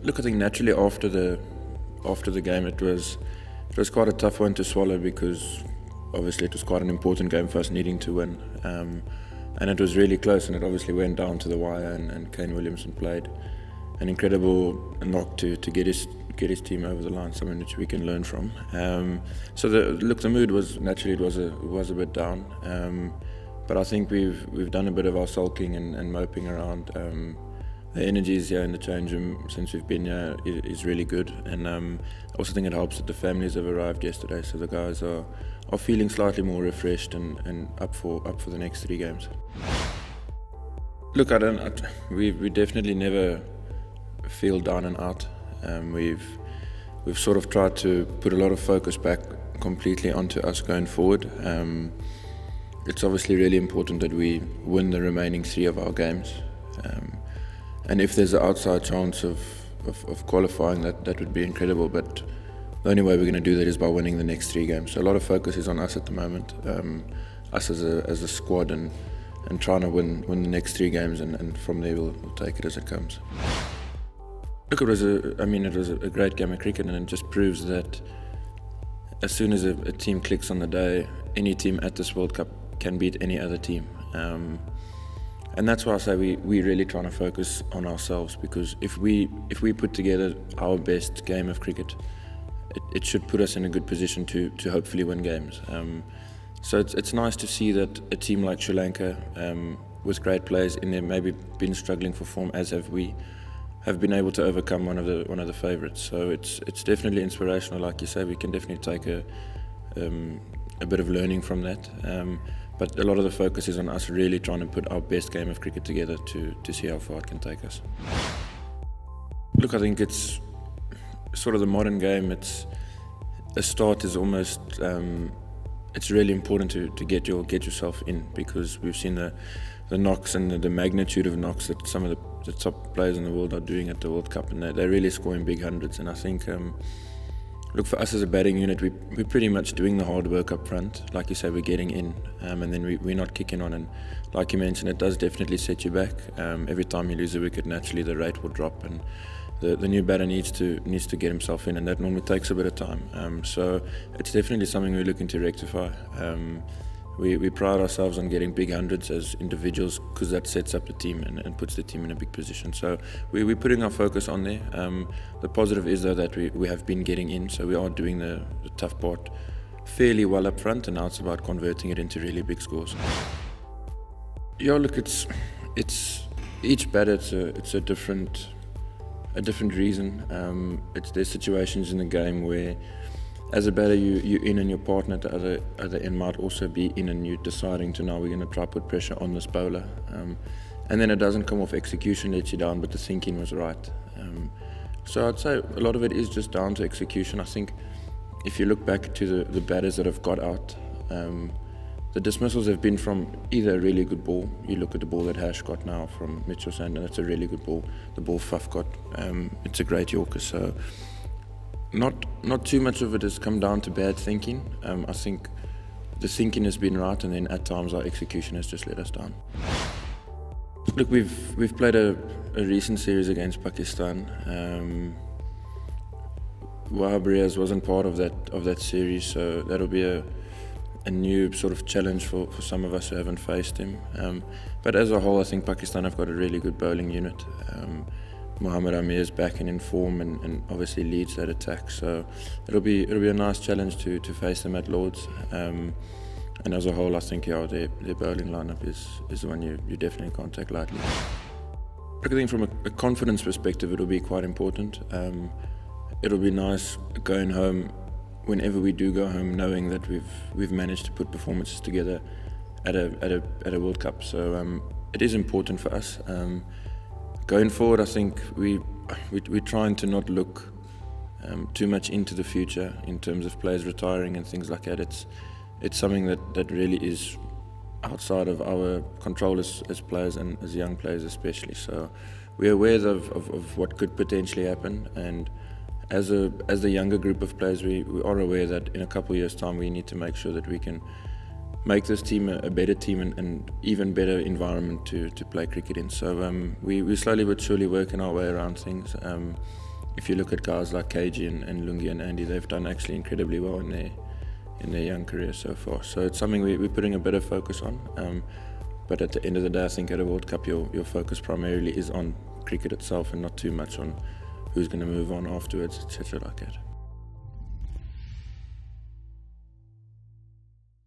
Look, I think naturally after the game it was quite a tough one to swallow, because obviously it was quite an important game for us, needing to win, and it was really close, and it obviously went down to the wire, and Kane Williamson played an incredible knock to get his team over the line, something which we can learn from. So the mood was naturally it was a bit down, but I think we've done a bit of our sulking and moping around. The energies here in the change room since we've been here is really good, and I also think it helps that the families have arrived yesterday, so the guys are feeling slightly more refreshed and up for the next 3 games. Look, we definitely never feel down and out. We've sort of tried to put a lot of focus back completely onto us going forward. It's obviously really important that we win the remaining 3 of our games. And if there's an outside chance of qualifying, that would be incredible, but the only way we're going to do that is by winning the next 3 games. So a lot of focus is on us at the moment, us as a squad, and trying to win the next 3 games, and from there we'll take it as it comes. Look, it was a great game of cricket, and it just proves that as soon as a team clicks on the day, any team at this World Cup can beat any other team. And that's why I say we're really trying to focus on ourselves, because if we put together our best game of cricket, it should put us in a good position to hopefully win games. So it's nice to see that a team like Sri Lanka, with great players in there, maybe been struggling for form, as have we, have been able to overcome one of the favourites. So it's definitely inspirational. Like you say, we can definitely take a bit of learning from that. But a lot of the focus is on us really trying to put our best game of cricket together to see how far it can take us. Look, I think it's sort of the modern game. A start is almost, it's really important to get yourself in, because we've seen the knocks and the magnitude of knocks that some of the top players in the world are doing at the World Cup, and they're really scoring big hundreds. And I think, look, for us as a batting unit, we're pretty much doing the hard work up front. Like you say, we're getting in, and then we're not kicking on. And like you mentioned, it does definitely set you back. Every time you lose a wicket, naturally the rate will drop, and the new batter needs to get himself in, and that normally takes a bit of time. So it's definitely something we're looking to rectify. We pride ourselves on getting big hundreds as individuals, because that sets up the team and puts the team in a big position. So we're putting our focus on there. The positive is, though, that we have been getting in, so we are doing the tough part fairly well up front, and now it's about converting it into really big scores. Yeah, look, it's each batter, it's a different reason. There's situations in the game where, as a batter, you're in, and your partner at the other end might also be in, and you're deciding to, now we're going to try put pressure on this bowler. And then it doesn't come off, execution lets you down, but the thinking was right. So I'd say a lot of it is just down to execution. I think if you look back to the batters that have got out, the dismissals have been from either a really good ball. You look at the ball that Hash got now from Mitchell Sandon, that's a really good ball. The ball Faf got, it's a great Yorker. So not too much of it has come down to bad thinking. I think the thinking has been right, and then at times our execution has just let us down. Look, we've played a recent series against Pakistan. Wahab Riaz wasn't part of that series, so that'll be a new sort of challenge for some of us who haven't faced him. But as a whole, I think Pakistan have got a really good bowling unit. Mohammad Amir is back and in form, and obviously leads that attack. So it'll be a nice challenge to face them at Lords. And as a whole, I think their bowling lineup is the one you definitely can't take lightly. I think from a confidence perspective, it'll be quite important. It'll be nice going home, whenever we do go home, knowing that we've managed to put performances together at a World Cup. So it is important for us. Going forward, I think we're trying to not look too much into the future in terms of players retiring and things like that. It's something that really is outside of our control as players, and as young players especially. So we're aware of what could potentially happen, and as the younger group of players, we are aware that in a couple of years' time we need to make sure that we can make this team a better team and even better environment to play cricket in. So we're slowly but surely working our way around things. if you look at guys like KG and Lungi and Andy, they've done actually incredibly well in their young career so far. So it's something we're putting a bit of focus on. But at the end of the day, I think at a World Cup, your focus primarily is on cricket itself and not too much on who's going to move on afterwards, etc. like that.